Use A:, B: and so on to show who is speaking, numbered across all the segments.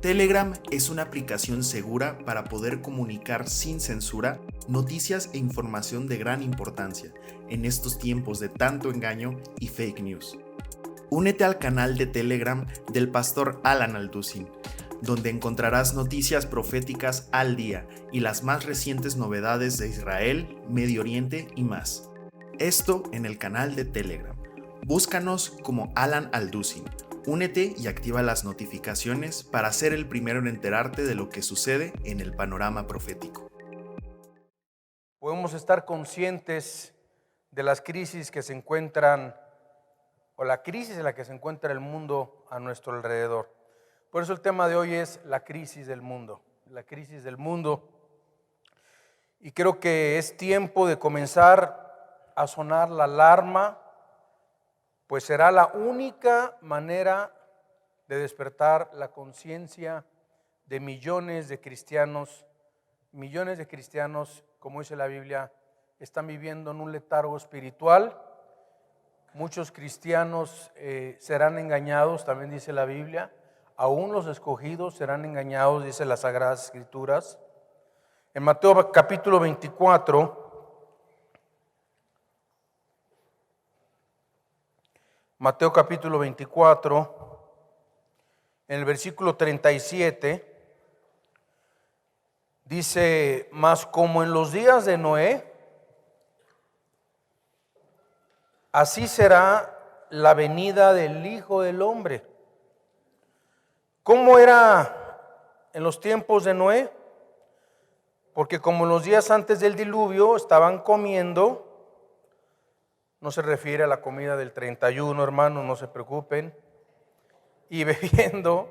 A: Telegram es una aplicación segura para poder comunicar sin censura noticias e información de gran importancia en estos tiempos de tanto engaño y fake news. Únete al canal de Telegram del pastor Alan Alducin, donde encontrarás noticias proféticas al día y las más recientes novedades de Israel, Medio Oriente y más. Esto en el canal de Telegram. Búscanos como Alan Alducin. Únete y activa las notificaciones para ser el primero en enterarte de lo que sucede en el panorama profético.
B: Podemos estar conscientes de las crisis que se encuentran, o la crisis en la que se encuentra el mundo a nuestro alrededor. Por eso el tema de hoy es la crisis del mundo, la crisis del mundo. Y creo que es tiempo de comenzar a sonar la alarma, pues será la única manera de despertar la conciencia de millones de cristianos. Millones de cristianos, como dice la Biblia, están viviendo en un letargo espiritual. Muchos cristianos serán engañados, también dice la Biblia. Aún los escogidos serán engañados, dice las Sagradas Escrituras. En Mateo capítulo 24, en el versículo 37, dice: mas como en los días de Noé, así será la venida del Hijo del Hombre. ¿Cómo era en los tiempos de Noé? Porque como en los días antes del diluvio estaban comiendo, no se refiere a la comida del 31, hermanos, no se preocupen, y bebiendo,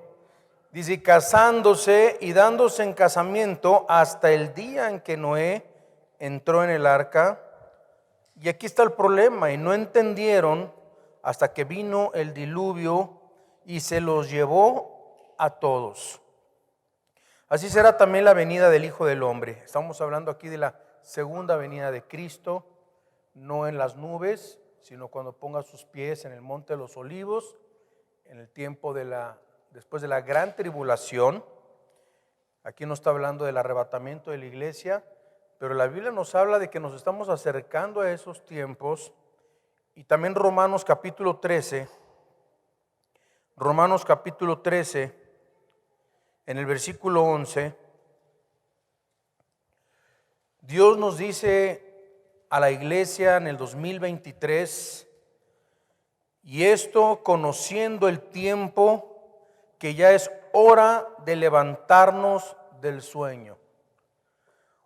B: dice, casándose y dándose en casamiento hasta el día en que Noé entró en el arca. Y aquí está el problema, y no entendieron hasta que vino el diluvio y se los llevó a todos. Así será también la venida del Hijo del Hombre. Estamos hablando aquí de la segunda venida de Cristo, no en las nubes, sino cuando ponga sus pies en el monte de los olivos, en el tiempo después de la gran tribulación. Aquí no está hablando del arrebatamiento de la iglesia, pero la Biblia nos habla de que nos estamos acercando a esos tiempos. Y también Romanos capítulo 13, en el versículo 11, Dios nos dice a la iglesia en el 2023, y esto conociendo el tiempo, que ya es hora de levantarnos del sueño.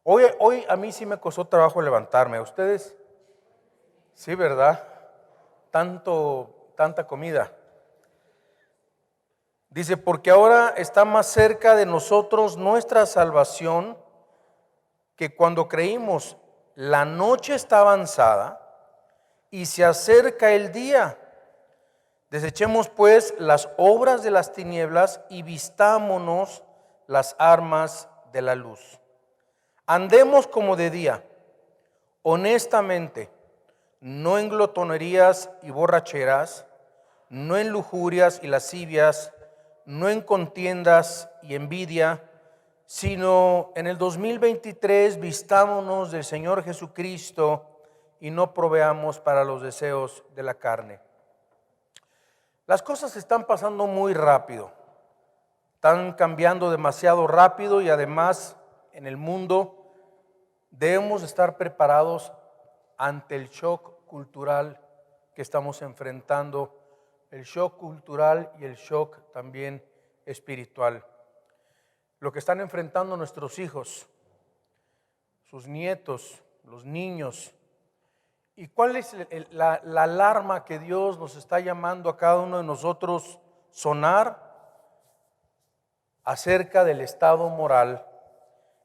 B: Hoy a mí sí me costó trabajo levantarme. ¿A ustedes? Sí, ¿verdad? Tanta comida. Dice, porque ahora está más cerca de nosotros nuestra salvación que cuando creímos. La noche está avanzada y se acerca el día. Desechemos pues las obras de las tinieblas y vistámonos las armas de la luz. Andemos como de día, honestamente, no en glotonerías y borracheras, no en lujurias y lascivias, no en contiendas y envidia, sino en el 2023 vistámonos del Señor Jesucristo y no proveamos para los deseos de la carne. Las cosas están pasando muy rápido, están cambiando demasiado rápido, y además en el mundo debemos estar preparados ante el shock cultural que estamos enfrentando, el shock cultural y el shock también espiritual. Lo que están enfrentando nuestros hijos, sus nietos, los niños. ¿Y cuál es la alarma que Dios nos está llamando a cada uno de nosotros sonar? Acerca del estado moral,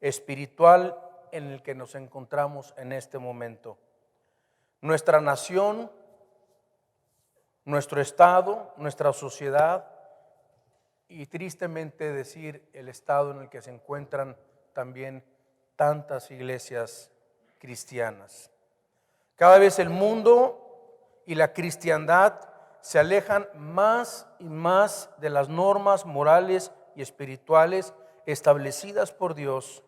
B: espiritual en el que nos encontramos en este momento. Nuestra nación, nuestro estado, nuestra sociedad, y tristemente decir el estado en el que se encuentran también tantas iglesias cristianas. Cada vez el mundo y la cristiandad se alejan más y más de las normas morales y espirituales establecidas por Dios.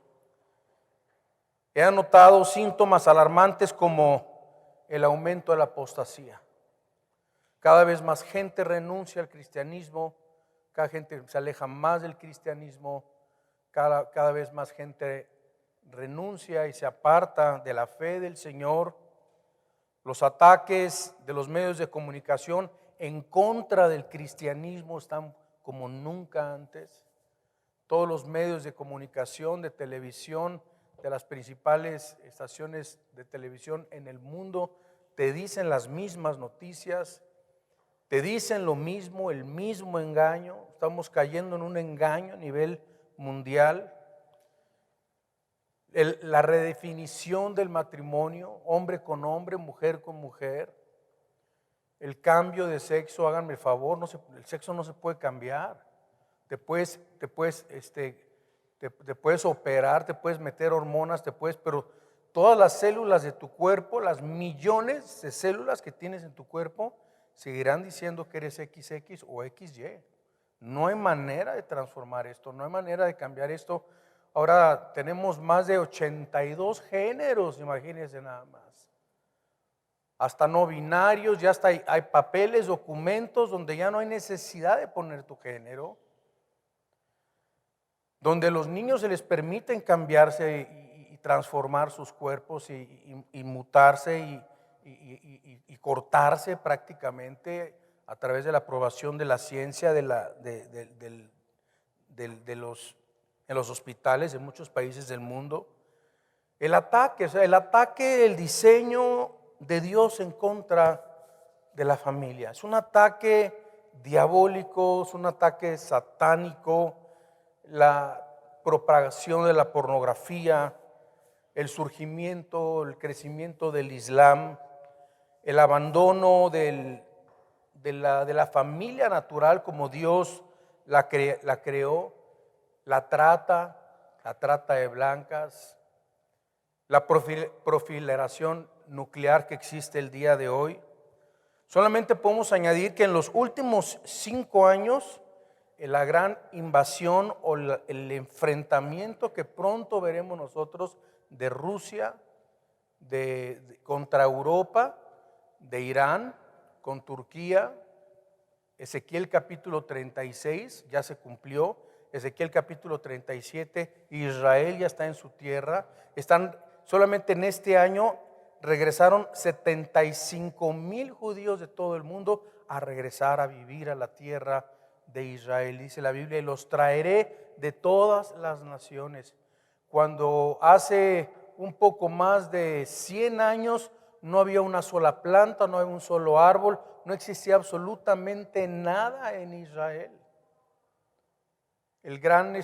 B: He notado síntomas alarmantes como el aumento de la apostasía. Cada vez más gente renuncia al cristianismo, cada gente se aleja más del cristianismo, cada vez más gente renuncia y se aparta de la fe del Señor. Los ataques de los medios de comunicación en contra del cristianismo están como nunca antes. Todos los medios de comunicación, de televisión, de las principales estaciones de televisión en el mundo te dicen las mismas noticias, te dicen lo mismo, el mismo engaño. Estamos cayendo en un engaño a nivel mundial. La redefinición del matrimonio, hombre con hombre, mujer con mujer. El cambio de sexo, háganme el favor, el sexo no se puede cambiar. Te puedes operar, te puedes meter hormonas, pero todas las células de tu cuerpo, las millones de células que tienes en tu cuerpo, seguirán diciendo que eres XX o XY. No hay manera de transformar esto, no hay manera de cambiar esto. Ahora tenemos más de 82 géneros, imagínense nada más. Hasta no binarios, ya hasta hay papeles, documentos donde ya no hay necesidad de poner tu género. Donde los niños se les permiten cambiarse y transformar sus cuerpos y mutarse y cortarse prácticamente a través de la aprobación de la ciencia en los hospitales de muchos países del mundo. El ataque, el diseño de Dios en contra de la familia. Es un ataque diabólico, es un ataque satánico. La propagación de la pornografía, el surgimiento, el crecimiento del Islam, el abandono de la familia natural como Dios la creó, la trata de blancas, la proliferación nuclear que existe el día de hoy. Solamente podemos añadir que en los últimos 5 años, la gran invasión o el enfrentamiento que pronto veremos nosotros de Rusia contra Europa, de Irán con Turquía. Ezequiel capítulo 36 ya se cumplió. Ezequiel capítulo 37, Israel ya está en su tierra. Solamente en este año regresaron 75,000 judíos de todo el mundo a regresar a vivir a la tierra de Israel. Dice la Biblia: y los traeré de todas las naciones. Cuando hace un poco más de 100 años no había una sola planta, no había un solo árbol, no existía absolutamente nada en Israel. El gran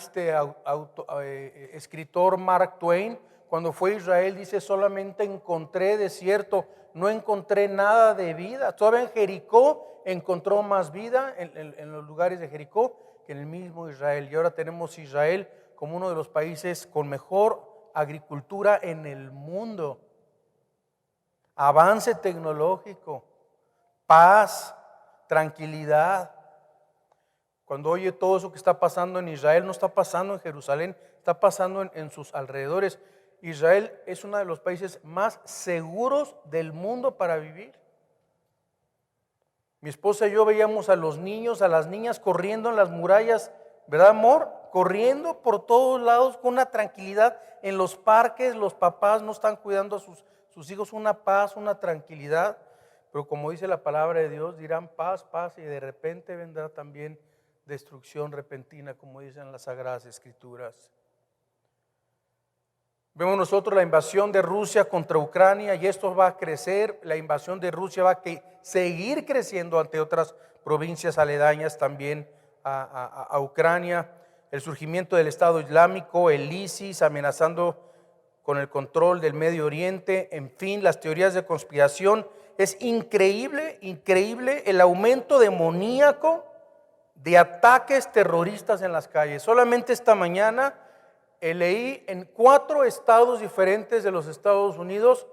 B: escritor Mark Twain, cuando fue a Israel, dice: solamente encontré desierto, no encontré nada de vida. Todavía en Jericó encontró más vida en los lugares de Jericó que en el mismo Israel. Y ahora tenemos Israel como uno de los países con mejor agricultura en el mundo. Avance tecnológico, paz, tranquilidad. Cuando oye todo eso que está pasando en Israel, no está pasando en Jerusalén, está pasando en sus alrededores. Israel es uno de los países más seguros del mundo para vivir. Mi esposa y yo veíamos a los niños, a las niñas corriendo en las murallas, ¿verdad, amor? Corriendo por todos lados con una tranquilidad. En los parques los papás no están cuidando a sus hijos, una paz, una tranquilidad. Pero como dice la palabra de Dios, dirán paz, paz, y de repente vendrá también destrucción repentina, como dicen las Sagradas Escrituras. Vemos nosotros la invasión de Rusia contra Ucrania, y esto va a crecer. La invasión de Rusia va a seguir creciendo ante otras provincias aledañas también a Ucrania. El surgimiento del Estado Islámico, el ISIS amenazando con el control del Medio Oriente, en fin, las teorías de conspiración. Es increíble el aumento demoníaco de ataques terroristas en las calles. Solamente esta mañana leí en 4 estados diferentes de los Estados Unidos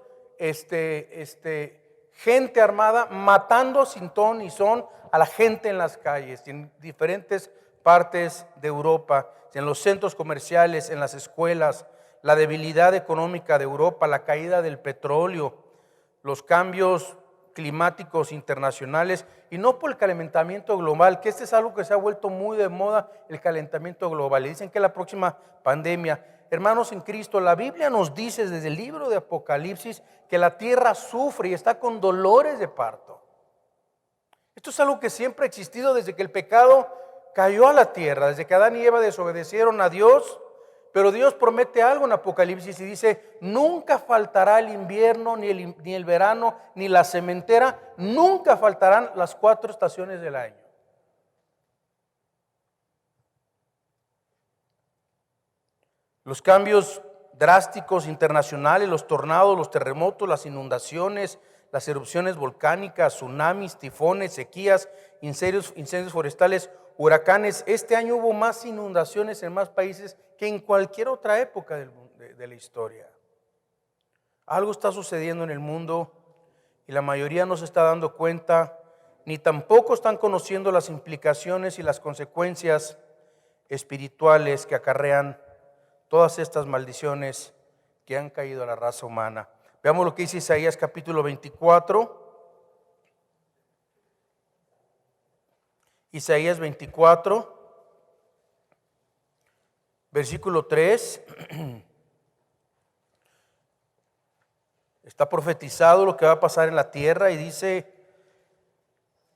B: gente armada matando sin ton ni son a la gente en las calles, en diferentes partes de Europa, en los centros comerciales, en las escuelas, la debilidad económica de Europa, la caída del petróleo, los cambios climáticos internacionales, y no por el calentamiento global, que este es algo que se ha vuelto muy de moda, el calentamiento global. Y dicen que la próxima pandemia. Hermanos en Cristo, la Biblia nos dice desde el libro de Apocalipsis que la tierra sufre y está con dolores de parto. Esto es algo que siempre ha existido desde que el pecado cayó a la tierra, desde que Adán y Eva desobedecieron a Dios. Pero Dios promete algo en Apocalipsis y dice: nunca faltará el invierno, ni el verano, ni la sementera, nunca faltarán las 4 estaciones del año. Los cambios drásticos internacionales, los tornados, los terremotos, las inundaciones, las erupciones volcánicas, tsunamis, tifones, sequías, incendios forestales, huracanes. Este año hubo más inundaciones en más países que en cualquier otra época de la historia. Algo está sucediendo en el mundo y la mayoría no se está dando cuenta, ni tampoco están conociendo las implicaciones y las consecuencias espirituales que acarrean todas estas maldiciones que han caído a la raza humana. Veamos lo que dice Isaías capítulo 24. Isaías 24, versículo 3. Está profetizado lo que va a pasar en la tierra y dice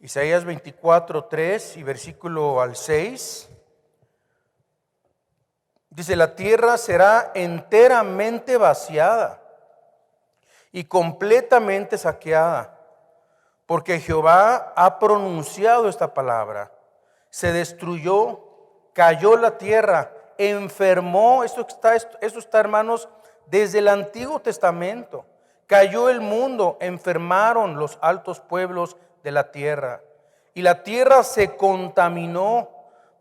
B: Isaías 24, 3 y versículo al 6. Dice: la tierra será enteramente vaciada y completamente saqueada, porque Jehová ha pronunciado esta palabra. Se destruyó, cayó la tierra, enfermó. Esto está, hermanos, desde el Antiguo Testamento. Cayó el mundo, enfermaron los altos pueblos de la tierra. Y la tierra se contaminó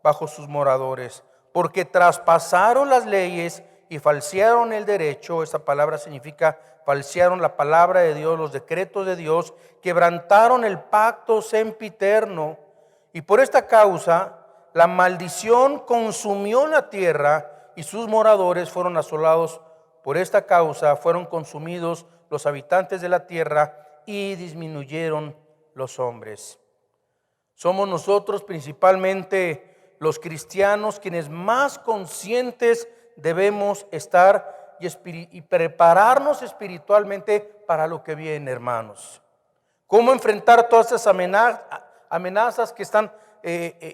B: bajo sus moradores, porque traspasaron las leyes y falsearon el derecho. Esta palabra significa falsearon la palabra de Dios, los decretos de Dios, quebrantaron el pacto sempiterno, y por esta causa la maldición consumió la tierra y sus moradores fueron asolados. Por esta causa fueron consumidos los habitantes de la tierra y disminuyeron los hombres. Somos nosotros principalmente los cristianos quienes más conscientes debemos estar y prepararnos espiritualmente para lo que viene, hermanos. ¿Cómo enfrentar todas esas amenazas que están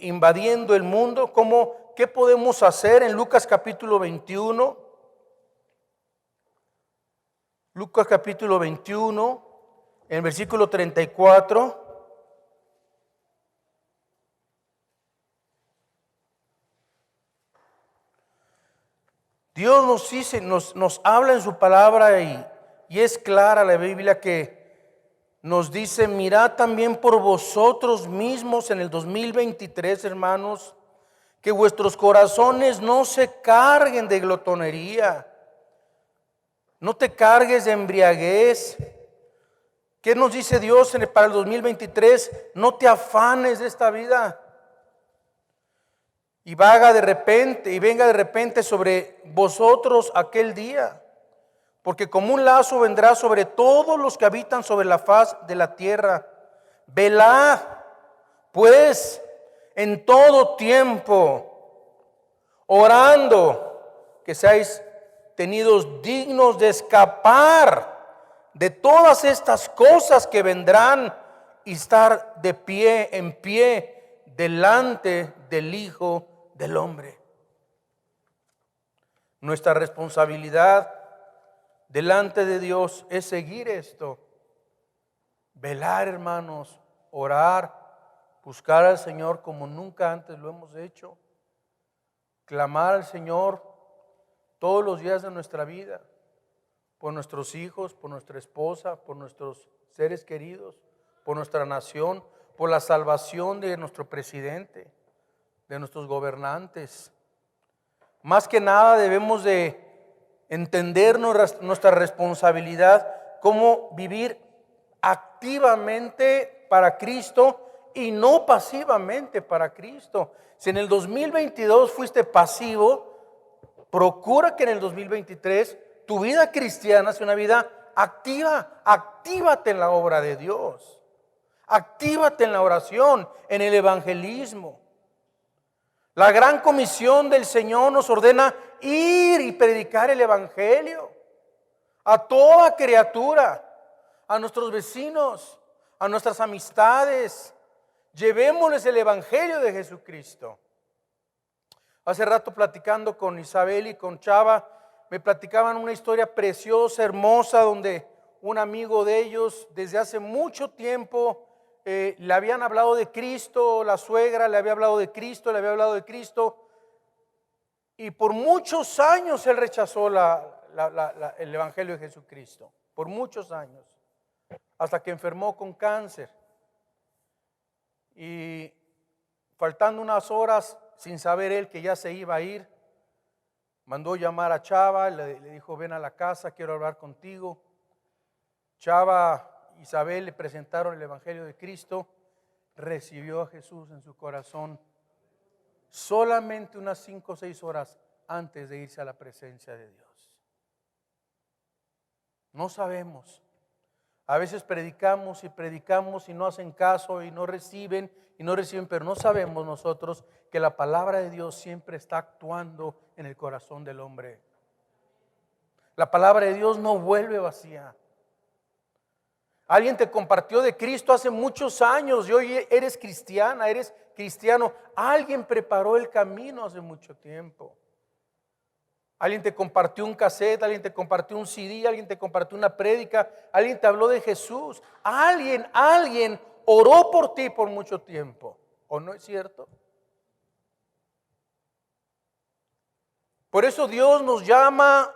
B: invadiendo el mundo? ¿Qué podemos hacer? En Lucas capítulo 21, Lucas capítulo 21, en el versículo 34. Dios nos dice, nos habla en su palabra y es clara la Biblia que nos dice: mirad también por vosotros mismos en el 2023, hermanos, que vuestros corazones no se carguen de glotonería, no te cargues de embriaguez. ¿Qué nos dice Dios para el 2023? No te afanes de esta vida. Y venga de repente sobre vosotros aquel día, porque como un lazo vendrá sobre todos los que habitan sobre la faz de la tierra. Velad, pues, en todo tiempo, orando, que seáis tenidos dignos de escapar de todas estas cosas que vendrán y estar de pie, en pie, delante del Hijo del Hombre. Nuestra responsabilidad delante de Dios es seguir esto. Velar, hermanos, orar, buscar al Señor como nunca antes lo hemos hecho. Clamar al Señor todos los días de nuestra vida, por nuestros hijos, por nuestra esposa, por nuestros seres queridos, por nuestra nación, por la salvación de nuestro presidente, de nuestros gobernantes. Más que nada debemos de entender nuestra responsabilidad, cómo vivir activamente para Cristo y no pasivamente para Cristo. Si en el 2022 fuiste pasivo, procura que en el 2023 tu vida cristiana sea una vida activa. Actívate en la obra de Dios. Actívate en la oración, en el evangelismo. La gran comisión del Señor nos ordena ir y predicar el evangelio a toda criatura, a nuestros vecinos, a nuestras amistades. Llevémosles el evangelio de Jesucristo. Hace rato platicando con Isabel y con Chava, me platicaban una historia preciosa, hermosa, donde un amigo de ellos desde hace mucho tiempo le habían hablado de Cristo, la suegra le había hablado de Cristo, y por muchos años él rechazó el evangelio de Jesucristo, por muchos años, hasta que enfermó con cáncer. Y faltando unas horas, sin saber él que ya se iba a ir, mandó llamar a Chava, le dijo: ven a la casa, quiero hablar contigo. Chava, Isabel le presentaron el evangelio de Cristo, recibió a Jesús en su corazón solamente unas 5 o 6 horas antes de irse a la presencia de Dios. No sabemos. A veces predicamos y no hacen caso y no reciben, pero no sabemos nosotros que la palabra de Dios siempre está actuando en el corazón del hombre. La palabra de Dios no vuelve vacía. Alguien te compartió de Cristo hace muchos años y hoy eres cristiana, eres cristiano. Alguien preparó el camino hace mucho tiempo. Alguien te compartió un cassette, alguien te compartió un CD, alguien te compartió una prédica, alguien te habló de Jesús. Alguien oró por ti por mucho tiempo. ¿O no es cierto? Por eso Dios nos llama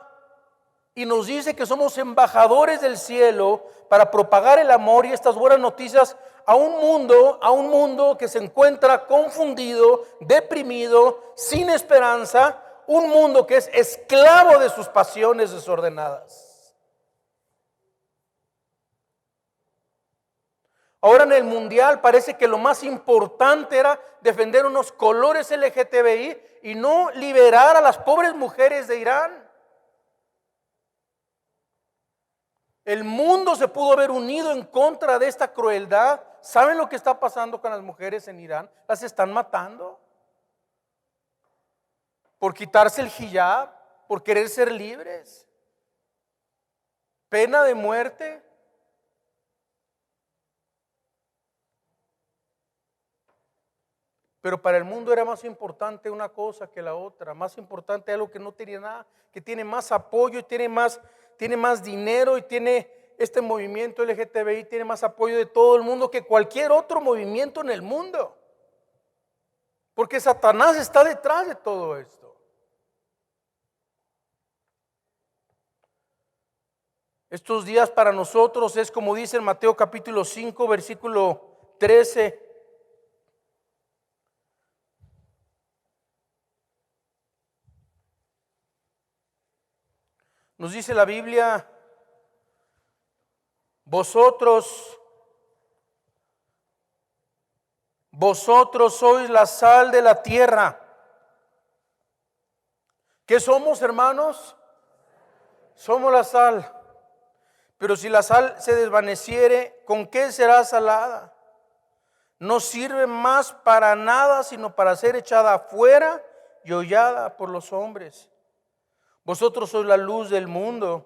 B: y nos dice que somos embajadores del cielo para propagar el amor y estas buenas noticias a un mundo que se encuentra confundido, deprimido, sin esperanza, un mundo que es esclavo de sus pasiones desordenadas. Ahora en el mundial parece que lo más importante era defender unos colores LGTBI y no liberar a las pobres mujeres de Irán. El mundo se pudo haber unido en contra de esta crueldad. ¿Saben lo que está pasando con las mujeres en Irán? Las están matando por quitarse el hijab, por querer ser libres. Pena de muerte. Pero para el mundo era más importante una cosa que la otra. Más importante algo que no tenía nada, que tiene más apoyo y tiene más dinero y tiene este movimiento LGTBI, tiene más apoyo de todo el mundo que cualquier otro movimiento en el mundo. Porque Satanás está detrás de todo esto. Estos días para nosotros es como dice en Mateo capítulo 5, versículo 13. Nos dice la Biblia: vosotros sois la sal de la tierra. ¿Qué somos, hermanos? Somos la sal. Pero si la sal se desvaneciere, ¿con qué será salada? No sirve más para nada, sino para ser echada afuera y hollada por los hombres. Vosotros sois la luz del mundo.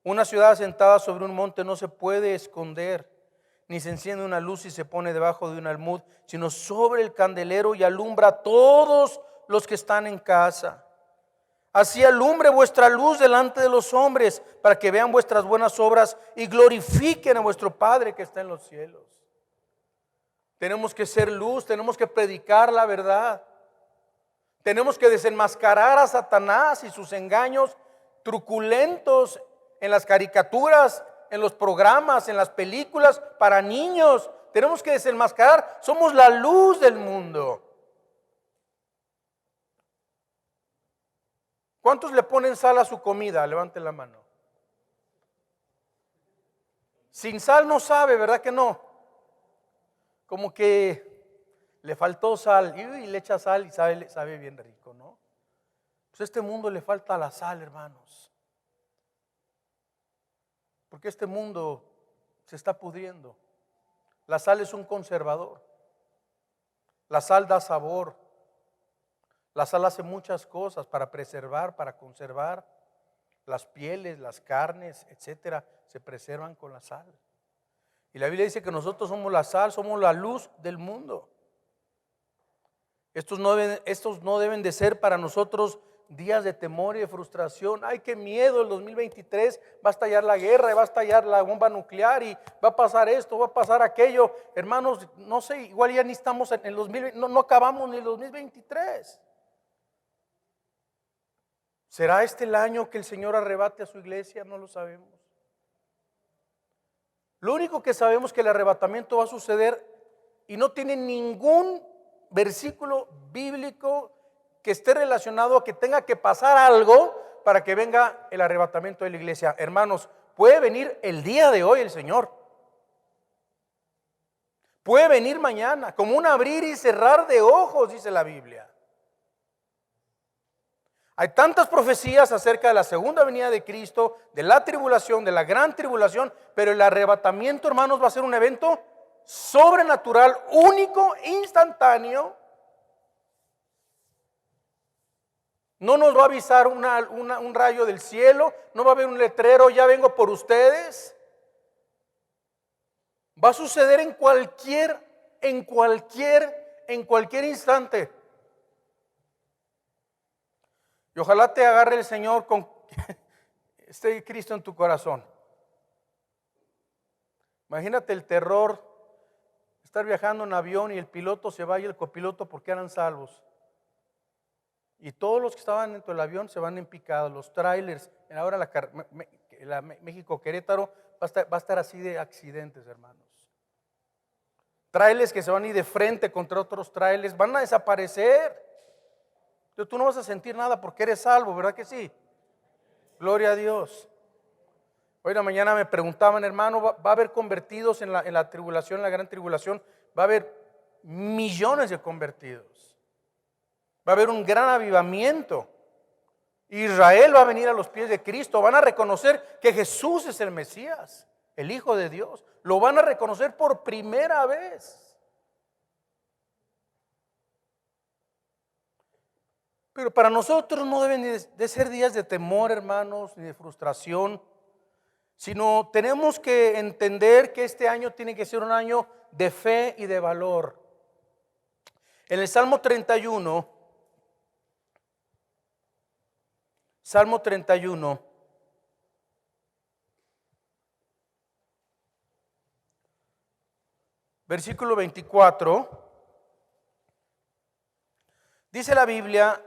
B: Una ciudad asentada sobre un monte no se puede esconder, ni se enciende una luz y se pone debajo de un almud, sino sobre el candelero y alumbra a todos los que están en casa. Así alumbre vuestra luz delante de los hombres, para que vean vuestras buenas obras y glorifiquen a vuestro Padre que está en los cielos. Tenemos que ser luz, tenemos que predicar la verdad. Tenemos que desenmascarar a Satanás y sus engaños truculentos en las caricaturas, en los programas, en las películas para niños. Tenemos que desenmascarar. Somos la luz del mundo. ¿Cuántos le ponen sal a su comida? Levanten la mano. Sin sal no sabe, ¿verdad que no? Como que le faltó sal y le echa sal y sabe bien rico, ¿no? Pues a este mundo le falta la sal, hermanos. Porque este mundo se está pudriendo. La sal es un conservador. La sal da sabor. La sal hace muchas cosas para preservar, para conservar. Las pieles, las carnes, etcétera, se preservan con la sal. Y la Biblia dice que nosotros somos la sal, somos la luz del mundo. Estos no deben de ser para nosotros días de temor y de frustración. Ay, qué miedo, el 2023 va a estallar la guerra, va a estallar la bomba nuclear y va a pasar esto, va a pasar aquello. Hermanos, no sé, igual ya ni estamos en el 2020, no acabamos ni el 2023. ¿Será este el año que el Señor arrebate a su iglesia? No lo sabemos. Lo único que sabemos es que el arrebatamiento va a suceder y no tiene ningún versículo bíblico que esté relacionado a que tenga que pasar algo para que venga el arrebatamiento de la iglesia. Hermanos, puede venir el día de hoy el Señor. Puede venir mañana, como un abrir y cerrar de ojos, dice la Biblia. Hay tantas profecías acerca de la segunda venida de Cristo, de la tribulación, de la gran tribulación, pero el arrebatamiento, hermanos, va a ser un evento sobrenatural, único, instantáneo. No nos va a avisar un rayo del cielo, no va a haber un letrero, ya vengo por ustedes. Va a suceder en cualquier instante. Y ojalá te agarre el Señor con este Cristo en tu corazón. Imagínate el terror, estar viajando en avión y el piloto se va y el copiloto porque eran salvos. Y todos los que estaban dentro del avión se van en picada. Los trailers, ahora la México-Querétaro va a estar así de accidentes, hermanos. Trailers que se van a ir de frente contra otros trailers, van a desaparecer. Entonces tú no vas a sentir nada porque eres salvo, ¿verdad que sí? Gloria a Dios. Hoy en la mañana me preguntaban, hermano, ¿va a haber convertidos en la tribulación, en la gran tribulación? Va a haber millones de convertidos. Va a haber un gran avivamiento. Israel va a venir a los pies de Cristo. Van a reconocer que Jesús es el Mesías, el Hijo de Dios. Lo van a reconocer por primera vez. Pero para nosotros no deben de ser días de temor, hermanos, ni de frustración, sino tenemos que entender que este año tiene que ser un año de fe y de valor. En el Salmo 31, versículo 24, dice la Biblia: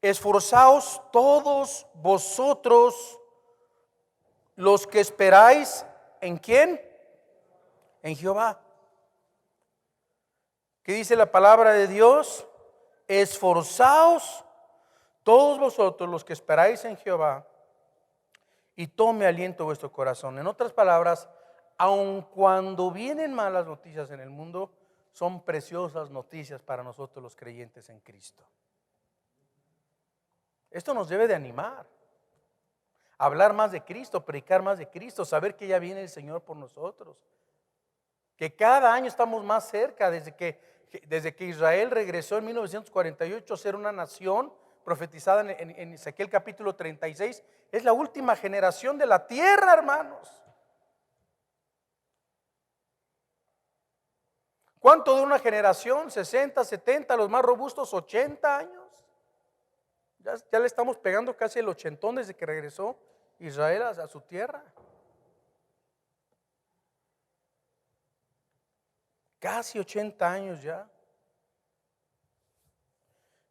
B: esforzaos todos vosotros los que esperáis, ¿en quién? En Jehová. ¿Qué dice la palabra de Dios? Esforzaos todos vosotros los que esperáis en Jehová y tome aliento vuestro corazón. En otras palabras, aun cuando vienen malas noticias en el mundo, son preciosas noticias para nosotros los creyentes en Cristo. Esto nos debe de animar. Hablar más de Cristo, predicar más de Cristo, saber que ya viene el Señor por nosotros. Que cada año estamos más cerca, desde que Israel regresó en 1948 a ser una nación profetizada en Ezequiel capítulo 36. Es la última generación de la tierra, hermanos. ¿Cuánto de una generación? 60, 70, los más robustos 80 años. Ya le estamos pegando casi el ochentón desde que regresó Israel a su tierra. Casi 80 años ya.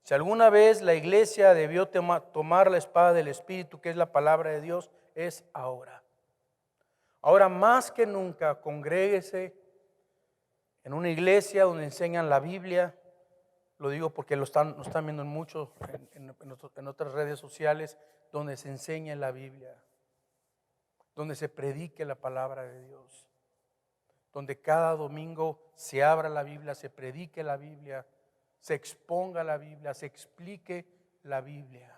B: Si alguna vez la iglesia debió tomar la espada del Espíritu, que es la palabra de Dios, es ahora. Ahora más que nunca, congréguese en una iglesia donde enseñan la Biblia. Lo digo porque nos están viendo mucho en otras redes sociales, donde se enseña la Biblia, donde se predique la palabra de Dios. donde cada domingo se abra la Biblia, se predique la Biblia, se exponga la Biblia, se explique la Biblia.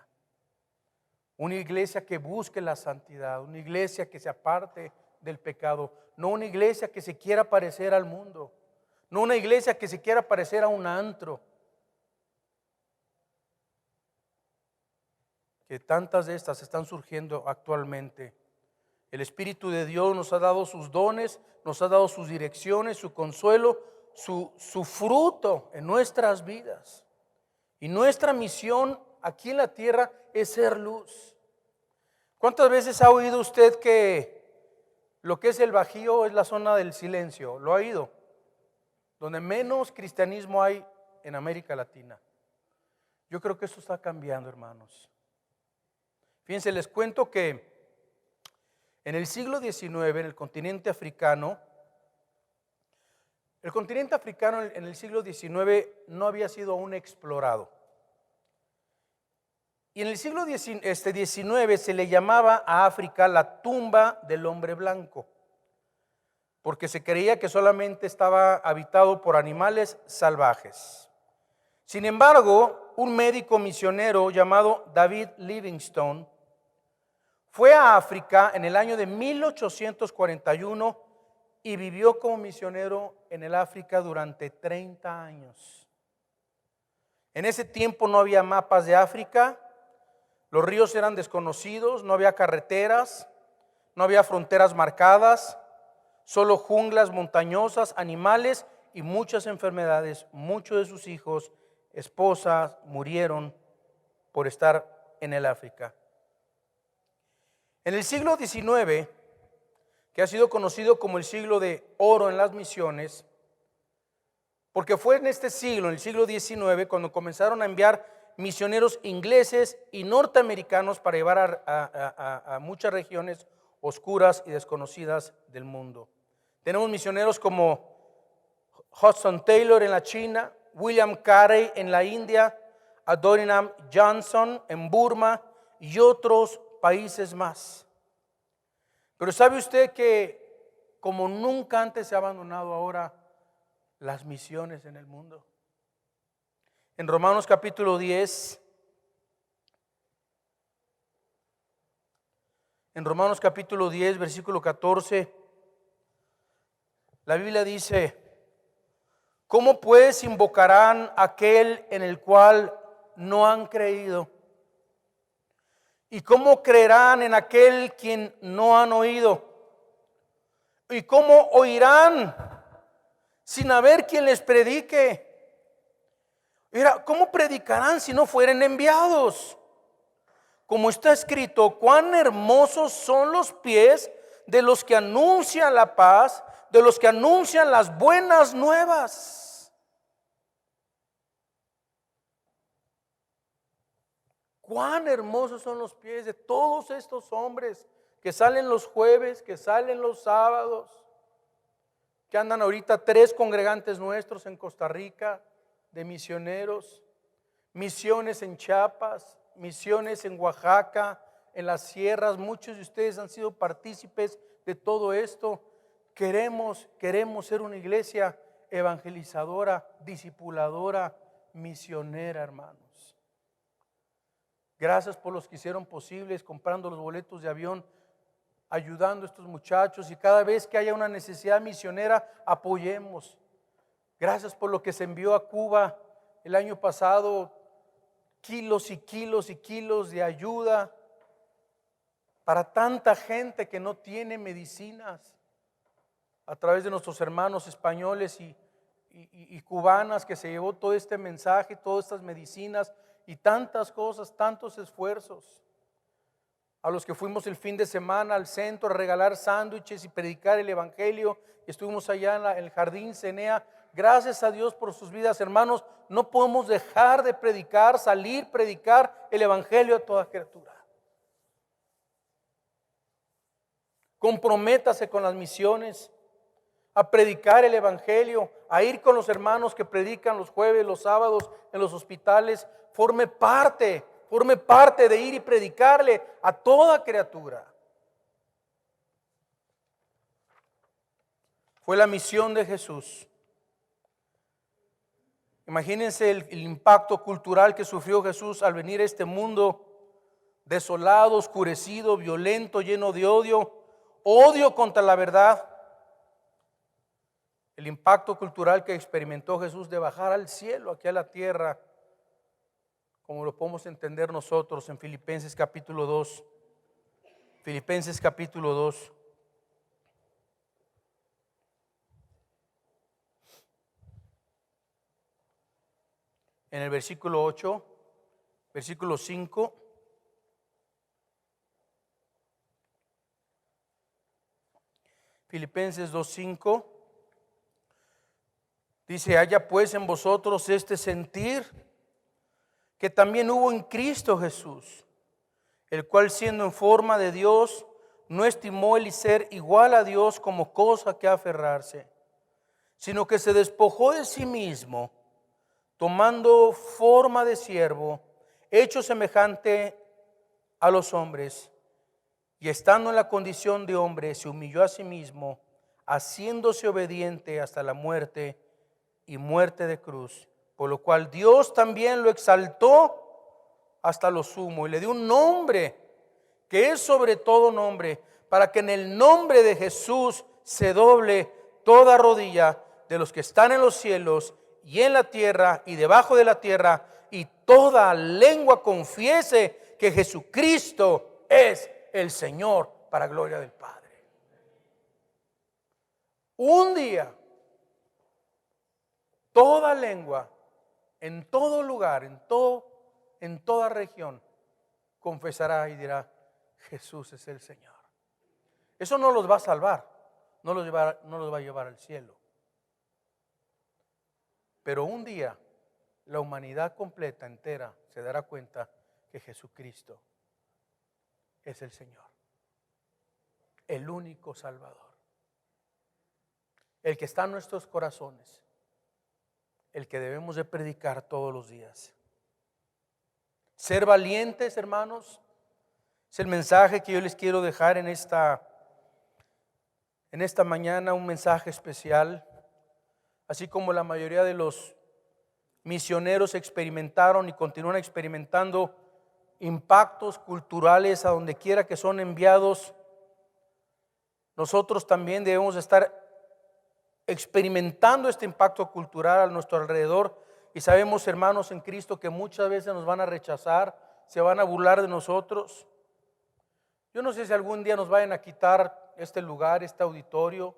B: Una iglesia que busque la santidad, una iglesia que se aparte del pecado, no una iglesia que se quiera parecer al mundo, no una iglesia que se quiera parecer a un antro. Que tantas de estas están surgiendo actualmente. El Espíritu de Dios nos ha dado sus dones, nos ha dado sus direcciones, su consuelo, su fruto en nuestras vidas. Y nuestra misión aquí en la tierra es ser luz. ¿Cuántas veces ha oído usted que lo que es el Bajío es la zona del silencio? ¿Lo ha oído? Donde menos cristianismo hay en América Latina. Yo creo que eso está cambiando, hermanos. Fíjense, les cuento que en el siglo XIX, en el continente africano en el siglo XIX no había sido aún explorado. Y en el siglo XIX se le llamaba a África la tumba del hombre blanco, porque se creía que solamente estaba habitado por animales salvajes. Sin embargo, un médico misionero llamado David Livingstone fue a África en el año de 1841 y vivió como misionero en el África durante 30 años. En ese tiempo no había mapas de África, los ríos eran desconocidos, no había carreteras, no había fronteras marcadas, solo junglas montañosas, animales y muchas enfermedades. Muchos de sus hijos, esposas murieron por estar en el África. En el siglo XIX, que ha sido conocido como el siglo de oro en las misiones, porque fue en este siglo, en el siglo XIX, cuando comenzaron a enviar misioneros ingleses y norteamericanos para llevar a muchas regiones oscuras y desconocidas del mundo. Tenemos misioneros como Hudson Taylor en la China, William Carey en la India, Adoniram Johnson en Burma y otros países más. Pero ¿sabe usted que como nunca antes se ha abandonado ahora las misiones en el mundo? En Romanos capítulo 10, versículo 14, la Biblia dice: ¿cómo pues invocarán a aquel en el cual no han creído? ¿Y cómo creerán en aquel quien no han oído? ¿Y cómo oirán sin haber quien les predique? Mira, ¿cómo predicarán si no fueren enviados? Como está escrito, cuán hermosos son los pies de los que anuncian la paz, de los que anuncian las buenas nuevas. Cuán hermosos son los pies de todos estos hombres que salen los jueves, que salen los sábados, que andan ahorita 3 congregantes nuestros en Costa Rica de misioneros, misiones en Chiapas, misiones en Oaxaca, en las sierras. Muchos de ustedes han sido partícipes de todo esto. Queremos ser una iglesia evangelizadora, discipuladora, misionera, hermanos. Gracias por los que hicieron posibles, comprando los boletos de avión, ayudando a estos muchachos, y cada vez que haya una necesidad misionera, apoyemos. Gracias por lo que se envió a Cuba el año pasado, kilos y kilos y kilos de ayuda para tanta gente que no tiene medicinas, a través de nuestros hermanos españoles y cubanas, que se llevó todo este mensaje, todas estas medicinas y tantas cosas, tantos esfuerzos. A los que fuimos el fin de semana al centro a regalar sándwiches y predicar el evangelio, y estuvimos allá en el jardín Cenea. Gracias a Dios por sus vidas, hermanos. No podemos dejar de predicar, predicar el evangelio a toda criatura. Comprométase con las misiones, a predicar el evangelio, a ir con los hermanos que predican los jueves, los sábados en los hospitales. Forme parte de ir y predicarle a toda criatura. Fue la misión de Jesús. Imagínense el impacto cultural que sufrió Jesús al venir a este mundo desolado, oscurecido, violento, lleno de odio contra la verdad. El impacto cultural que experimentó Jesús de bajar al cielo, aquí a la tierra, como lo podemos entender nosotros en Filipenses capítulo 2. Filipenses capítulo 2. En el versículo 8, versículo 5. Filipenses 2:5 dice: haya pues en vosotros este sentir que también hubo en Cristo Jesús, el cual siendo en forma de Dios, no estimó el ser igual a Dios como cosa que aferrarse, sino que se despojó de sí mismo, tomando forma de siervo, hecho semejante a los hombres, y estando en la condición de hombre, se humilló a sí mismo, haciéndose obediente hasta la muerte y muerte de cruz, por lo cual Dios también lo exaltó hasta lo sumo y le dio un nombre que es sobre todo nombre, para que en el nombre de Jesús se doble toda rodilla de los que están en los cielos y en la tierra y debajo de la tierra, y toda lengua confiese que Jesucristo es el Señor, para gloria del Padre. Un día, toda lengua, en todo lugar, en toda región, confesará y dirá: Jesús es el Señor. Eso no los va a salvar, no los va a llevar al cielo. Pero un día la humanidad completa, entera, se dará cuenta que Jesucristo es el Señor, el único Salvador, el que está en nuestros corazones, el que debemos de predicar todos los días. Ser valientes, hermanos, es el mensaje que yo les quiero dejar en esta mañana, un mensaje especial. Así como la mayoría de los misioneros experimentaron y continúan experimentando impactos culturales a donde quiera que son enviados, nosotros también debemos estar experimentando este impacto cultural a nuestro alrededor. Y sabemos, hermanos en Cristo, que muchas veces nos van a rechazar, se van a burlar de nosotros. Yo no sé si algún día nos vayan a quitar este lugar, este auditorio,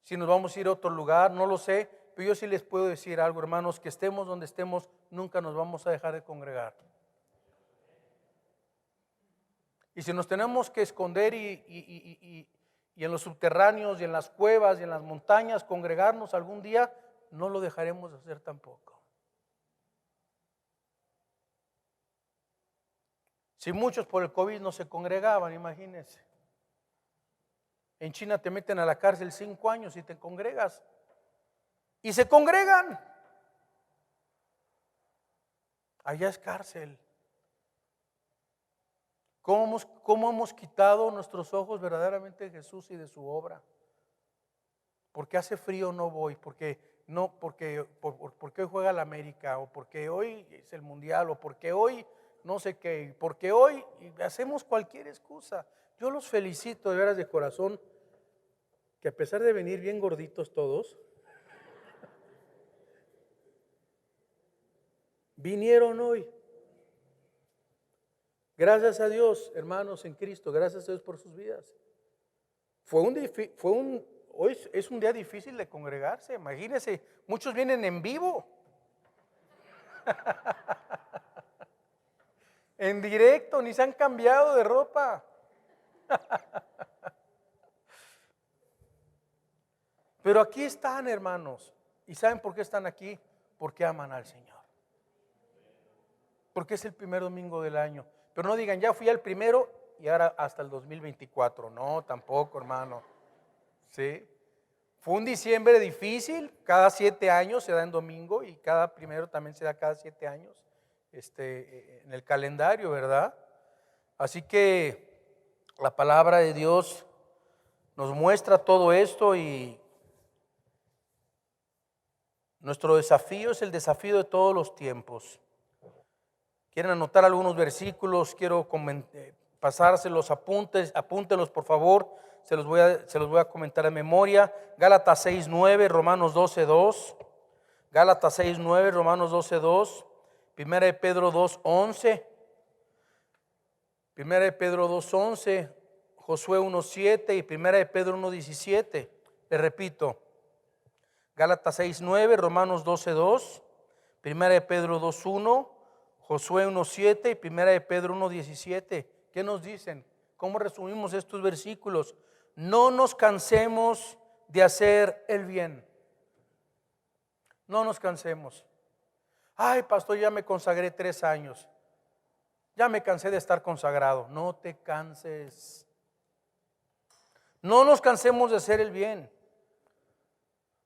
B: si nos vamos a ir a otro lugar, no lo sé, pero yo sí les puedo decir algo, hermanos, que estemos donde estemos, nunca nos vamos a dejar de congregar. Y si nos tenemos que esconder y en los subterráneos y en las cuevas y en las montañas congregarnos algún día, no lo dejaremos de hacer tampoco. Si muchos por el COVID no se congregaban, imagínense. En China te meten a la cárcel 5 años y te congregas. Y se congregan. Allá es cárcel. ¿Cómo hemos quitado nuestros ojos verdaderamente de Jesús y de su obra? Porque hace frío no voy, porque hoy juega la América, o porque hoy es el Mundial, o porque hoy no sé qué, porque hoy hacemos cualquier excusa. Yo los felicito de veras de corazón, que a pesar de venir bien gorditos todos, vinieron hoy. Gracias a Dios, hermanos en Cristo, gracias a Dios por sus vidas. Hoy es un día difícil de congregarse, imagínense, muchos vienen en vivo, en directo, ni se han cambiado de ropa. Pero aquí están, hermanos, ¿y saben por qué están aquí? Porque aman al Señor, porque es el primer domingo del año. Pero no digan, ya fui al primero y ahora hasta el 2024. No, tampoco, hermano. ¿Sí? Fue un diciembre difícil, cada 7 años se da en domingo, y cada primero también se da cada 7 años en el calendario, ¿verdad? Así que la palabra de Dios nos muestra todo esto, y Nuestro desafío es el desafío de todos los tiempos. ¿Quieren anotar algunos versículos? Quiero pasárselos, apúntenlos por favor. Se los voy a comentar en memoria. Gálatas 6:9, Romanos 12:2. Gálatas 6:9, Romanos 12:2. Primera de Pedro 2:11. Primera de Pedro 2:11. Josué 1:7 y Primera de Pedro 1:17. Les repito. Gálatas 6:9, Romanos 12:2, Primera de Pedro 2:1, Josué 1:7 y Primera de Pedro 1:17. ¿Qué nos dicen? ¿Cómo resumimos estos versículos? No nos cansemos de hacer el bien. No nos cansemos. Ay, pastor, ya me consagré 3 años. Ya me cansé de estar consagrado. No te canses. No nos cansemos de hacer el bien.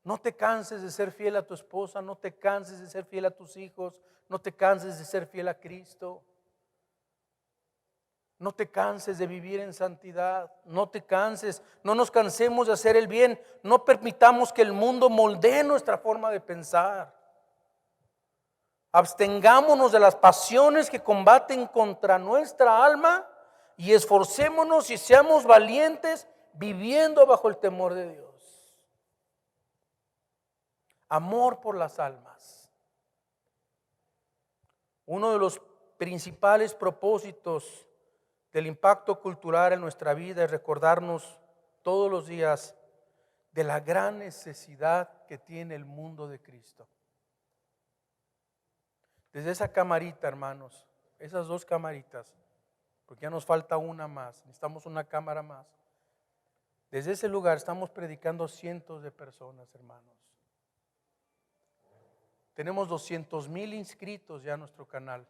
B: No te canses de ser fiel a tu esposa, no te canses de ser fiel a tus hijos, no te canses de ser fiel a Cristo. No te canses de vivir en santidad, no te canses, no nos cansemos de hacer el bien, no permitamos que el mundo moldee nuestra forma de pensar. Abstengámonos de las pasiones que combaten contra nuestra alma y esforcémonos y seamos valientes viviendo bajo el temor de Dios. Amor por las almas. Uno de los principales propósitos del impacto cultural en nuestra vida es recordarnos todos los días de la gran necesidad que tiene el mundo de Cristo. Desde esa camarita, hermanos, esas 2 camaritas, porque ya nos falta una más, necesitamos una cámara más. Desde ese lugar estamos predicando a cientos de personas, hermanos. Tenemos 200,000 inscritos ya en nuestro canal.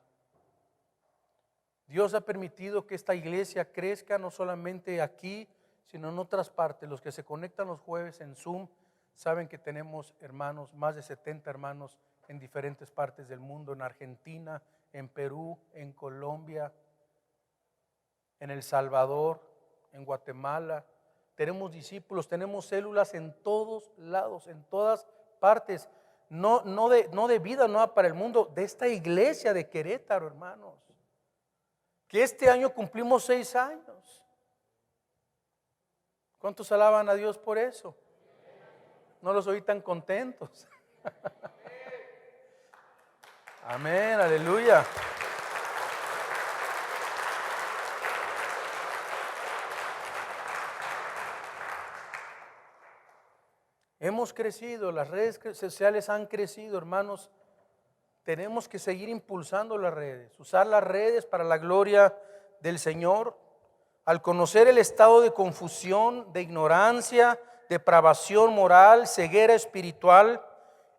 B: Dios ha permitido que esta iglesia crezca no solamente aquí, sino en otras partes. Los que se conectan los jueves en Zoom saben que tenemos hermanos, más de 70 hermanos en diferentes partes del mundo, en Argentina, en Perú, en Colombia, en El Salvador, en Guatemala. Tenemos discípulos, tenemos células en todos lados, en todas partes. No de vida nueva para el mundo, de esta iglesia de Querétaro, hermanos. Que este año cumplimos 6 años. ¿Cuántos alaban a Dios por eso? No los oí tan contentos. Amén, aleluya. Hemos crecido, las redes sociales han crecido, hermanos. Tenemos que seguir impulsando las redes, usar las redes para la gloria del Señor. Al conocer el estado de confusión, de ignorancia, depravación moral, ceguera espiritual,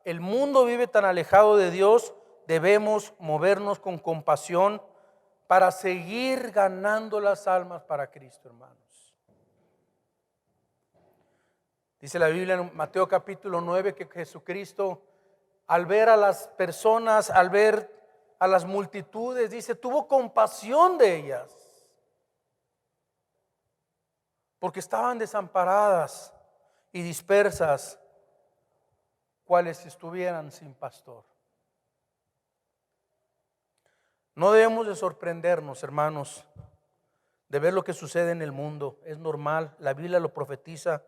B: el mundo vive tan alejado de Dios, debemos movernos con compasión para seguir ganando las almas para Cristo, hermanos. Dice la Biblia en Mateo capítulo 9 que Jesucristo, al ver a las personas, al ver a las multitudes, dice, tuvo compasión de ellas, porque estaban desamparadas y dispersas, cuales si estuvieran sin pastor. No debemos de sorprendernos, hermanos, de ver lo que sucede en el mundo. Es normal, la Biblia lo profetiza.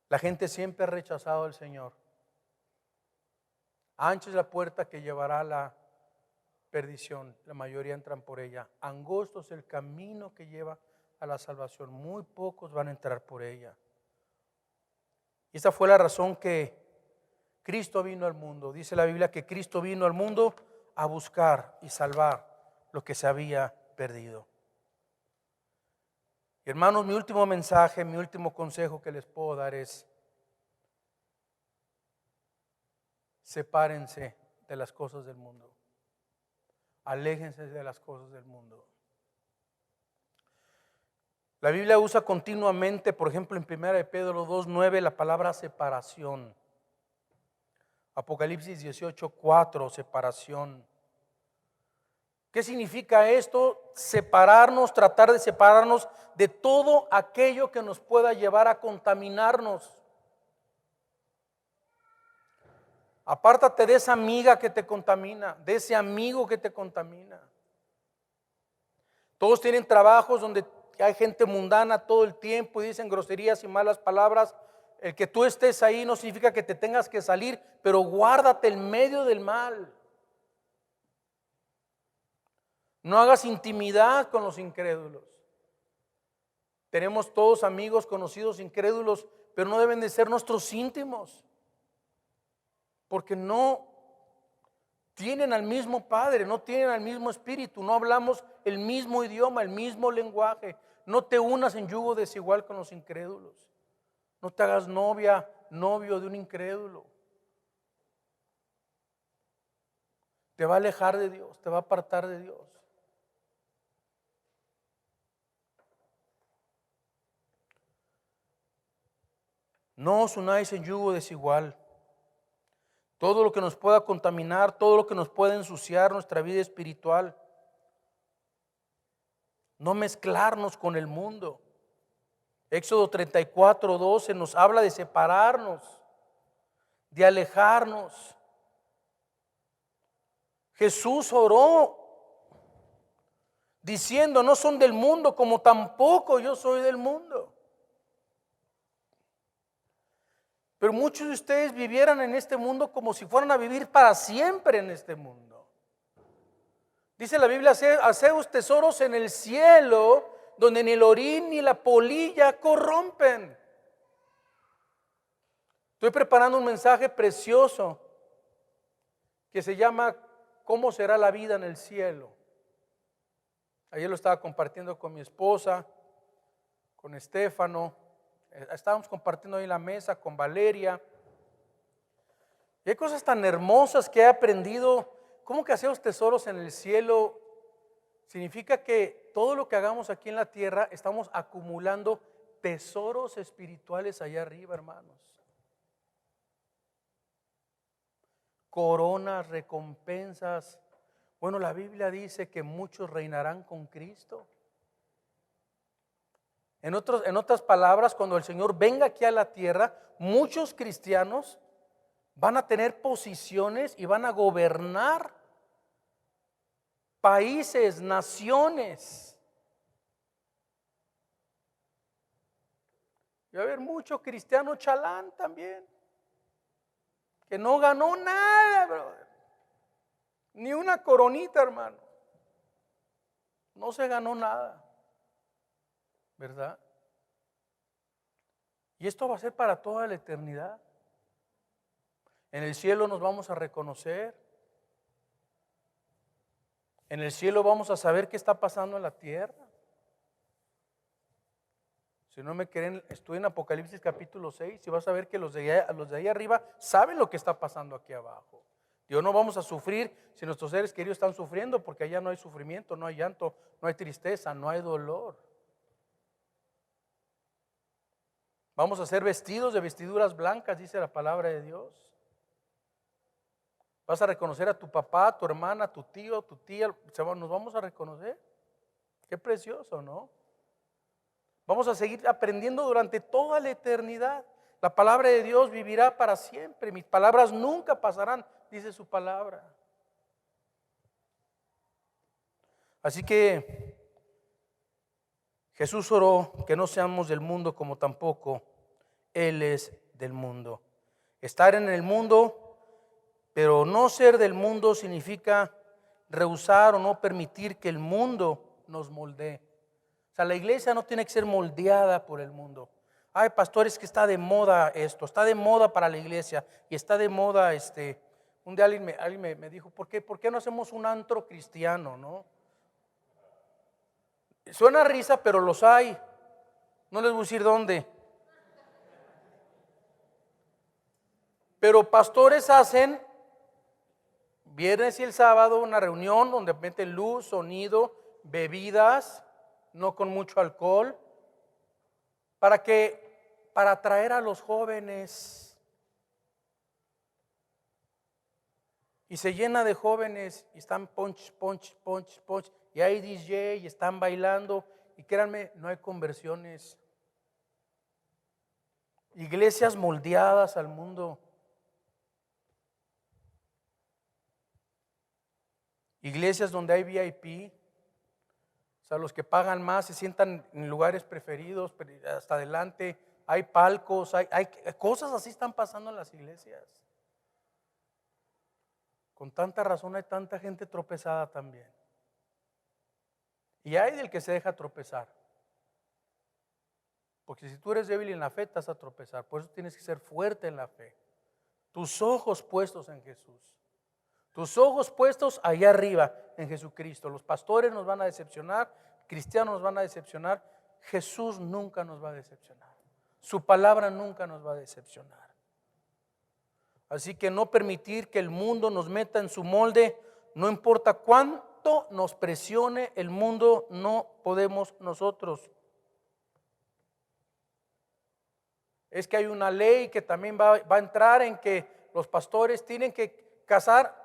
B: La gente siempre ha rechazado al Señor. Ancha es la puerta que llevará a la perdición, la mayoría entran por ella. Angosto es el camino que lleva a la salvación, muy pocos van a entrar por ella. Y esta fue la razón que Cristo vino al mundo. Dice la Biblia que Cristo vino al mundo a buscar y salvar lo que se había perdido. Y hermanos, mi último mensaje, mi último consejo que les puedo dar es: sepárense de las cosas del mundo. Aléjense de las cosas del mundo. La Biblia usa continuamente, por ejemplo, en 1 Pedro 2:9, la palabra separación. Apocalipsis 18:4, separación. ¿Qué significa esto? Separarnos, tratar de separarnos de todo aquello que nos pueda llevar a contaminarnos. Apártate de esa amiga que te contamina, de ese amigo que te contamina. Todos tienen trabajos donde hay gente mundana todo el tiempo y dicen groserías y malas palabras. El que tú estés ahí no significa que te tengas que salir, pero guárdate en medio del mal. No hagas intimidad con los incrédulos. Tenemos todos amigos, conocidos, incrédulos, pero no deben de ser nuestros íntimos, porque no tienen al mismo Padre, no tienen al mismo Espíritu, no hablamos el mismo idioma, el mismo lenguaje. No te unas en yugo desigual con los incrédulos. No te hagas novia, novio de un incrédulo. Te va a alejar de Dios, te va a apartar de Dios. No os unáis en yugo desigual. Todo lo que nos pueda contaminar, todo lo que nos pueda ensuciar nuestra vida espiritual. No mezclarnos con el mundo. Éxodo 34:12 nos habla de separarnos, de alejarnos. Jesús oró diciendo: no son del mundo, como tampoco yo soy del mundo. Pero muchos de ustedes vivieran en este mundo como si fueran a vivir para siempre en este mundo. Dice la Biblia: haceos tesoros en el cielo, donde ni el orín ni la polilla corrompen. Estoy preparando un mensaje precioso que se llama ¿cómo será la vida en el cielo? Ayer lo estaba compartiendo con mi esposa, con Estefano. Estábamos compartiendo ahí en la mesa con Valeria. Y hay cosas tan hermosas que he aprendido. ¿Cómo que hacemos tesoros en el cielo? Significa que todo lo que hagamos aquí en la tierra estamos acumulando tesoros espirituales allá arriba, hermanos. Coronas, recompensas. Bueno, la Biblia dice que muchos reinarán con Cristo. En otras palabras, cuando el Señor venga aquí a la tierra, muchos cristianos van a tener posiciones y van a gobernar países, naciones. Y va a haber mucho cristiano chalán también, que no ganó nada, brother. Ni una coronita, hermano. No se ganó nada, ¿verdad? Y esto va a ser para toda la eternidad. En el cielo nos vamos a reconocer. En el cielo vamos a saber qué está pasando en la tierra. Si no me creen, estudien Apocalipsis capítulo 6 y vas a ver que los de ahí arriba saben lo que está pasando aquí abajo. Dios, no vamos a sufrir si nuestros seres queridos están sufriendo, porque allá no hay sufrimiento, no hay llanto, no hay tristeza, no hay dolor. Vamos a ser vestidos de vestiduras blancas, dice la palabra de Dios. Vas a reconocer a tu papá, a tu hermana, a tu tío, a tu tía. Nos vamos a reconocer. Qué precioso, ¿no? Vamos a seguir aprendiendo durante toda la eternidad. La palabra de Dios vivirá para siempre. Mis palabras nunca pasarán, dice su palabra. Así que Jesús oró que no seamos del mundo, como tampoco Él es del mundo. Estar en el mundo, pero no ser del mundo significa rehusar o no permitir que el mundo nos moldee. O sea, la iglesia no tiene que ser moldeada por el mundo. Hay pastores que está de moda esto, está de moda para la iglesia y está de moda un día alguien me dijo, ¿por qué no hacemos un antro cristiano, no? Suena risa, pero los hay. No les voy a decir dónde. Pero pastores hacen viernes y el sábado una reunión donde meten luz, sonido, bebidas, no con mucho alcohol, para atraer a los jóvenes. Y se llena de jóvenes y están punch, y hay DJ y están bailando, y créanme, no hay conversiones. Iglesias moldeadas al mundo. Iglesias donde hay VIP, o sea, los que pagan más se sientan en lugares preferidos, hasta adelante. Hay palcos, hay cosas así están pasando en las iglesias. Con tanta razón hay tanta gente tropezada también. Y hay del que se deja tropezar. Porque si tú eres débil en la fe, te vas a tropezar. Por eso tienes que ser fuerte en la fe. Tus ojos puestos en Jesús. Tus ojos puestos allá arriba en Jesucristo. Los pastores nos van a decepcionar, cristianos nos van a decepcionar. Jesús nunca nos va a decepcionar. Su palabra nunca nos va a decepcionar. Así que no permitir que el mundo nos meta en su molde, no importa cuánto nos presione el mundo, no podemos nosotros. Es que hay una ley que también va a entrar en que los pastores tienen que casar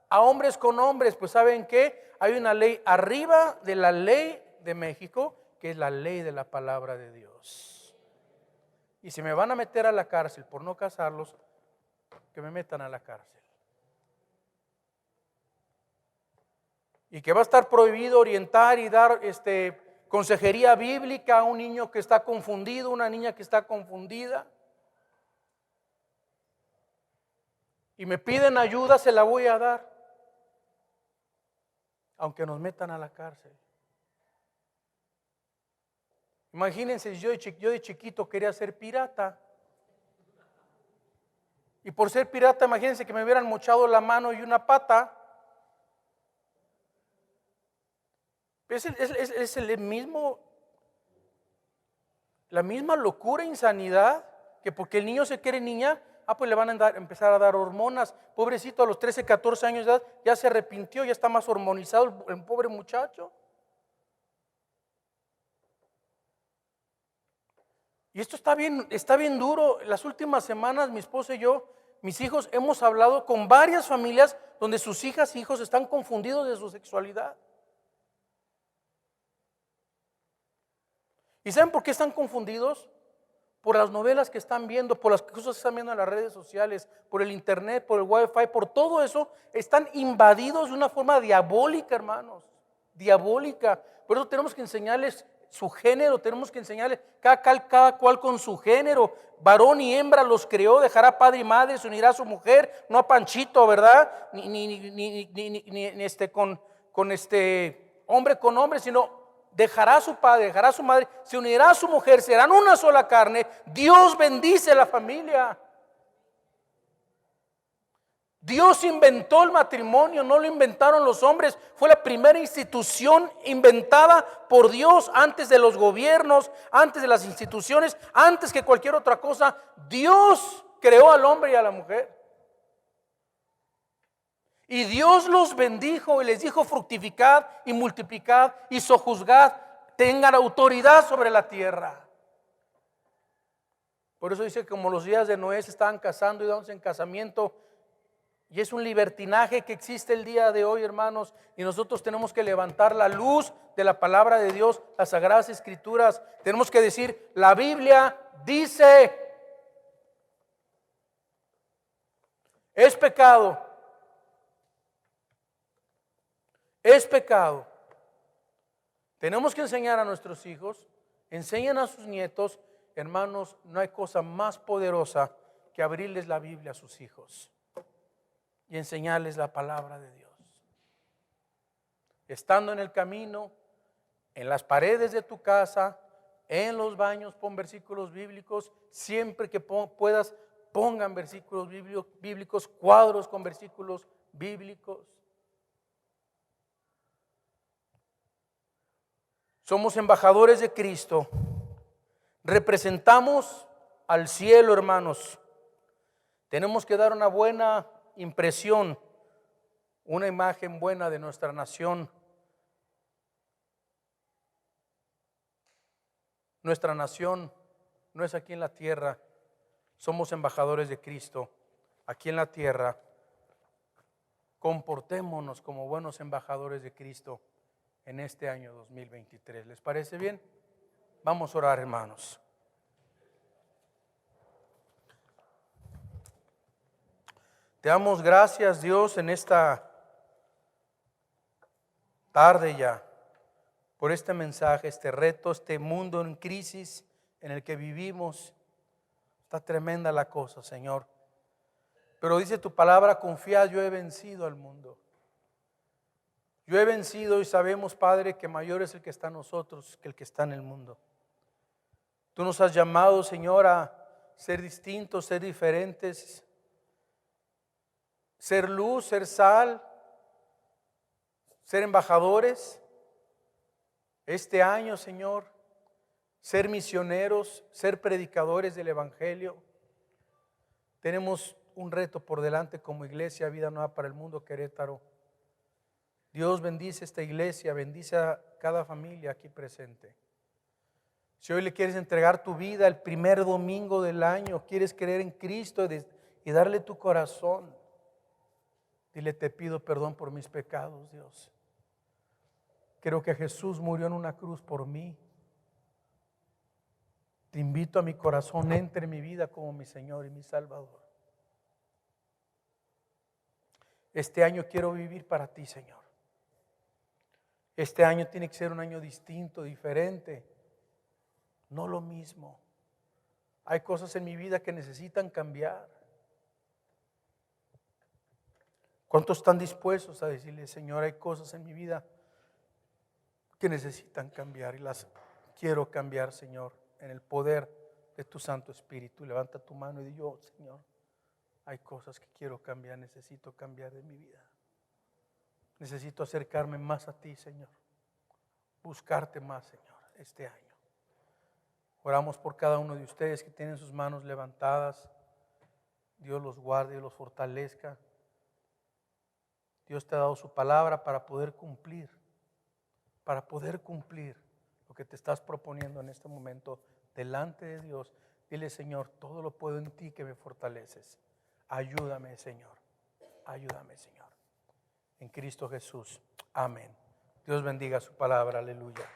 B: a hombres con hombres. Pues ¿saben qué? Hay una ley arriba de la ley de México, que es la ley de la palabra de Dios. Y si me van a meter a la cárcel por no casarlos, que me metan a la cárcel. Y que va a estar prohibido orientar y dar consejería bíblica a un niño que está confundido, una niña que está confundida. Y me piden ayuda, se la voy a dar, aunque nos metan a la cárcel. Imagínense, yo de chiquito quería ser pirata. Y por ser pirata, imagínense que me hubieran mochado la mano y una pata. Es el mismo, la misma locura, insanidad, que porque el niño se quiere niña, pues le van a empezar a dar hormonas. Pobrecito, a los 13, 14 años de edad, ya se arrepintió, ya está más hormonizado el pobre muchacho. Y esto está bien duro. Las últimas semanas mi esposa y yo, mis hijos, hemos hablado con varias familias donde sus hijas e hijos están confundidos de su sexualidad. ¿Y saben por qué están confundidos? Por las novelas que están viendo, por las cosas que están viendo en las redes sociales, por el internet, por el wifi, por todo eso. Están invadidos de una forma diabólica, hermanos, diabólica. Por eso tenemos que enseñarles su género, tenemos que enseñarles cada cual con su género. Varón y hembra los creó, dejará padre y madre, se unirá a su mujer, no a Panchito, ¿verdad? Con hombre con hombre, sino dejará a su padre, dejará a su madre, se unirá a su mujer, serán una sola carne. Dios bendice la familia. Dios inventó el matrimonio, no lo inventaron los hombres. Fue la primera institución inventada por Dios antes de los gobiernos, antes de las instituciones, antes que cualquier otra cosa. Dios creó al hombre y a la mujer. Y Dios los bendijo y les dijo: fructificad y multiplicad y sojuzgad, tengan autoridad sobre la tierra. Por eso dice que como los días de Noé se estaban casando y dándose en casamiento. Y es un libertinaje que existe el día de hoy, hermanos. Y nosotros tenemos que levantar la luz de la palabra de Dios, las Sagradas Escrituras. Tenemos que decir: la Biblia dice, es pecado. Es pecado. Tenemos que enseñar a nuestros hijos, enseñan a sus nietos. Hermanos, no hay cosa más poderosa que abrirles la Biblia a sus hijos y enseñarles la palabra de Dios. Estando en el camino, en las paredes de tu casa, en los baños, pon versículos bíblicos. Siempre que puedas, pongan versículos bíblicos, cuadros con versículos bíblicos. Somos embajadores de Cristo. Representamos al cielo, hermanos. Tenemos que dar una buena impresión, una imagen buena de nuestra nación. Nuestra nación no es aquí en la tierra. Somos embajadores de Cristo aquí en la tierra. Comportémonos como buenos embajadores de Cristo en este año 2023. ¿Les parece bien? Vamos a orar, hermanos. Te damos gracias, Dios, en esta tarde ya por este mensaje, este reto, este mundo en crisis en el que vivimos. Está tremenda la cosa, Señor. Pero dice tu palabra, confiad, yo he vencido al mundo. Yo he vencido y sabemos, Padre, que mayor es el que está en nosotros que el que está en el mundo. Tú nos has llamado, Señor, a ser distintos, ser diferentes, ser luz, ser sal, ser embajadores. Este año, Señor, ser misioneros, ser predicadores del Evangelio. Tenemos un reto por delante como iglesia, Vida Nueva para el Mundo Querétaro. Dios bendice esta iglesia, bendice a cada familia aquí presente. Si hoy le quieres entregar tu vida el primer domingo del año, quieres creer en Cristo y darle tu corazón, dile: te pido perdón por mis pecados, Dios. Creo que Jesús murió en una cruz por mí. Te invito a mi corazón, entre en mi vida como mi Señor y mi Salvador. Este año quiero vivir para ti, Señor. Este año tiene que ser un año distinto, diferente, no lo mismo. Hay cosas en mi vida que necesitan cambiar. ¿Cuántos están dispuestos a decirle: Señor, hay cosas en mi vida que necesitan cambiar y las quiero cambiar, Señor, en el poder de tu Santo Espíritu? Levanta tu mano y di: yo, Señor, hay cosas que quiero cambiar, necesito cambiar de mi vida. Necesito acercarme más a ti, Señor. Buscarte más, Señor, este año. Oramos por cada uno de ustedes que tienen sus manos levantadas. Dios los guarde y los fortalezca. Dios te ha dado su palabra para poder cumplir lo que te estás proponiendo en este momento delante de Dios. Dile: Señor, todo lo puedo en ti que me fortaleces. Ayúdame, Señor. Ayúdame, Señor. En Cristo Jesús. Amén. Dios bendiga su palabra. Aleluya.